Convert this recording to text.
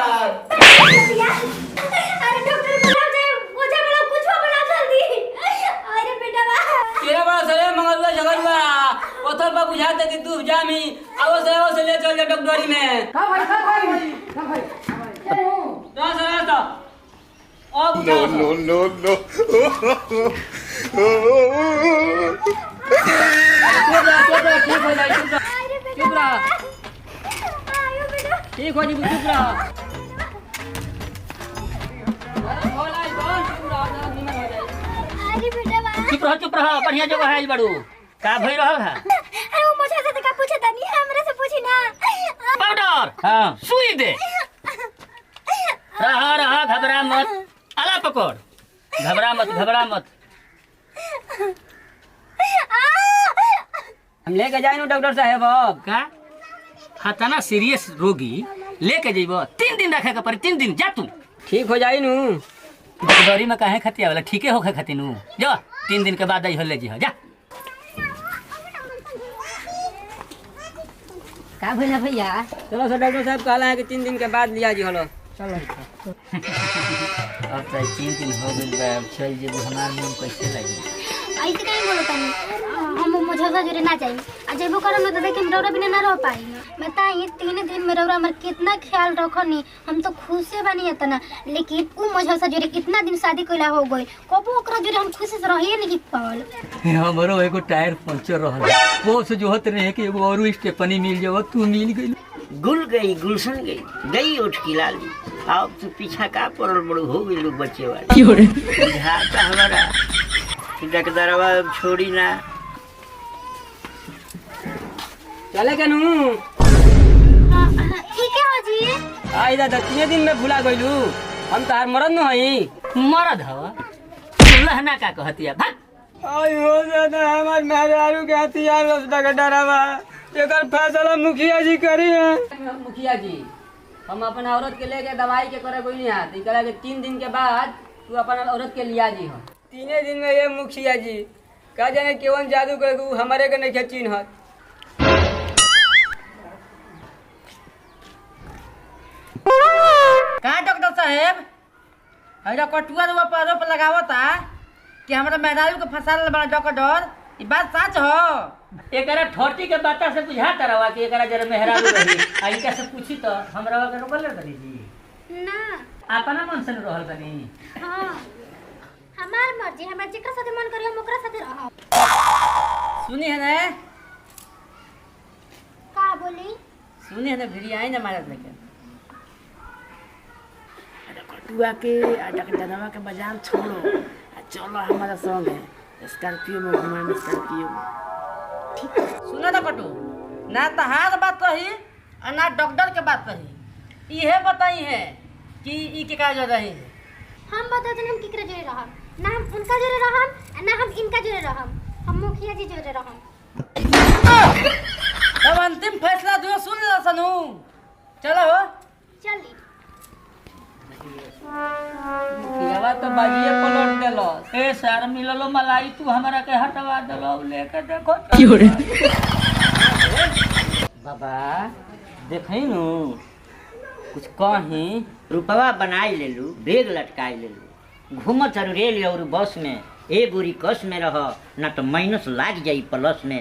अरे डॉक्टर बुला दे मुझे बोला कुछ बना जल्दी। अरे बेटा तेरा बड़ा सरे मंगलवा झगड़वा ओथर पर बुझाते कि तू जामी आवो से ले चल जा डॉक्टरी में। हां भाई रास्ता अब No, no, no, no. ठीक हो जाए चुप रहा आयो बेटा ठीक हो जी चुप रहा। अरे बेटा चुप रह बढ़िया जगह है बड़ू का भई रहल है। अरे वो मुझे से का पूछे तनी हमरे से पूछी ना। पाउडर हां सुई दे रहा घबरा मत आला पकड़ घबरा मत हम लेके जाए डॉक्टर साहब अब का हतना सीरियस रोगी लेके जेबो 3 दिन रखे के पर 3 दिन जा तू ठीक हो जाई नु डॉक्टरी में काहे खतिया वाला ठीके होखे खति नु जा 3 दिन के बाद आई हो ले जी जा का भइला भैया। चलो सर डॉक्टर साहब कहला है कि 3 दिन के बाद लिया जी हलो चलो अब तो 3 दिन हो गइल बा चल जेबो हमार मन कैसे लागी ऐसे कहीं बोलो तनी हम मुझे जुरे ना चाहिए आ जेबो करम तो देखे रौरा बिना ना रह पाई बताइए 3 दिन में रौरा हमार कितना ख्याल रखनी हम तो खुश से बनी इतना लेकिन उ मुझे जुरे इतना दिन शादी कइला हो गई कबो ओकरा जुरे हम खुशी से रहिए नहीं पावल। हमरो एगो टायर पंचर रहल वो से जोहत रहे कि एगो और स्टेपनी मिल जाओ तू मिल गई गुल गई गुलशन गई उठ की लाली अब तू पीछा का पड़ल बड़ू हो गई लोग बच्चे वाले बुझाता हमारा डकदरवा छोड़ी ना चले के नु ठीक है जी आई दादा 3 दिन में भुला गइलू हम तार मरद न हई मरद हवा अल्लाह ना का कहतिया भाग आई हो दादा हमार मेहरारू के हथियार रसदा के डरावा एकर फैसला मुखिया जी करी है। मुखिया जी हम अपन औरत के लेके दवाई के करे कोई नहीं हाथ इकरा के 3 दिन के बाद तू अपन औरत के लिया जी हो 3 दिन में ये मुखिया जी का जाने केवन जादू करे हमारे के नहीं चिन्हत का डॉक्टर साहब हइरा कटुआ रो पर लगावता कि हमरा मेहरारू के फसाल बड़ा डॉक्टर ई बात सच हो। एकरा ठोटी के बाता से बुझाता रहा कि एकरा जरा मेहरारू रही आ इनका से पूछी तो हमरा के रोकल रही जी ना अपना मन से रहल बनी। हां हमार मर्जी हमार जेकरा साथे मन करियो हम ओकरा साथे रहब। सुनी है ना का बोली सुनी है ना भिड़ी आई ना मारत लेके कटुआ के डॉक्टरवा के बाजार छोड़ो चलो हमारा संग है स्कॉर्पियो में घुमाएंगे स्कॉर्पियो में ठीक सुनो ना कटू ना तहार बात रही और ना डॉक्टर के बात रही ये बताई है कि ई के का जो रही है हम बताते हम केकरा जोरे रहब ना हम उनका जोरे रहब ना हम इनका जोरे रहब हम मुखिया जी जोरे रहब। तब अंतिम फैसला जो सुन लो सनू चलो चली मुखियावा तो बाजिए पलट देलो ए सर मिललो मलाई तू हमरा के हटवा देलो लेके देखो बाबा देखई नु कुछ कहीं रुपवा बनाई ले लू बेग लटकाई ले लू घूमत रेल और बस में ए गोरी कस में रह ना तो माइनस लाग जाई प्लस में।